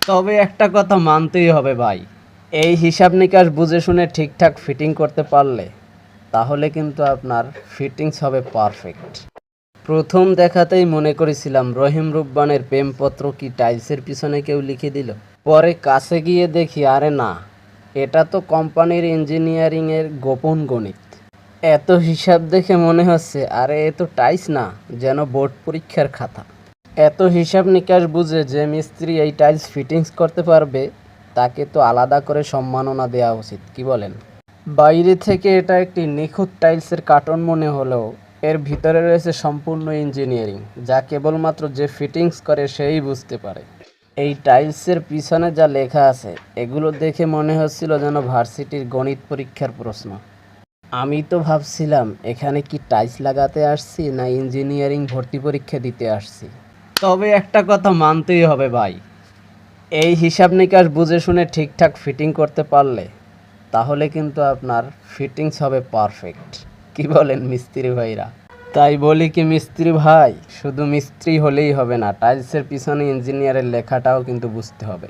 তবে একটা কথা মানতেই হবে ভাই, এই হিসাব নিকাশ বুঝে শুনে ঠিকঠাক ফিটিং করতে পারলে তাহলে কিন্তু আপনার ফিটিংস হবে পারফেক্ট। প্রথম দেখাতেই মনে করেছিলাম রহিম রুব্বানের প্রেমপত্র কি টাইলসের পিছনে কেউ লিখে দিল। পরে কাছে গিয়ে দেখি আরে না, এটা তো কোম্পানির ইঞ্জিনিয়ারিংয়ের গোপন গণিত। এত হিসাব দেখে মনে হচ্ছে আরে এ তো টাইলস না, যেন বোর্ড পরীক্ষার খাতা। এত হিসাব নিকাশ বুঝে যে মিস্ত্রি এই টাইলস ফিটিংস করতে পারবে তাকে তো আলাদা করে সম্মাননা দেওয়া উচিত, কি বলেন? বাইরে থেকে এটা একটি নিখুঁত টাইলসের কার্টন মনে হলেও এর ভিতরে রয়েছে সম্পূর্ণ ইঞ্জিনিয়ারিং, যা কেবলমাত্র যে ফিটিংস করে সেই বুঝতে পারে। এই টাইলসের পিছনে যা লেখা আছে এগুলো দেখে মনে হচ্ছিল যেন ভার্সিটির গণিত পরীক্ষার প্রশ্ন। আমি তো ভাবছিলাম এখানে কি টাইলস লাগাতে আসছি না ইঞ্জিনিয়ারিং ভর্তি পরীক্ষা দিতে আসছি। তবে একটা কথা মানতেই হবে ভাই, এই হিসাব নিকাশ বুঝে শুনে ঠিকঠাক ফিটিং করতে পারলে তাহলে কিন্তু আপনার ফিটিংস হবে পারফেক্ট, কি বলেন মিস্ত্রি ভাইরা? তাই বলি কি মিস্ত্রি ভাই, শুধু মিস্ত্রি হলেই হবে না, টাইলসের পিছনে ইঞ্জিনিয়ারের লেখাটাও কিন্তু বুঝতে হবে।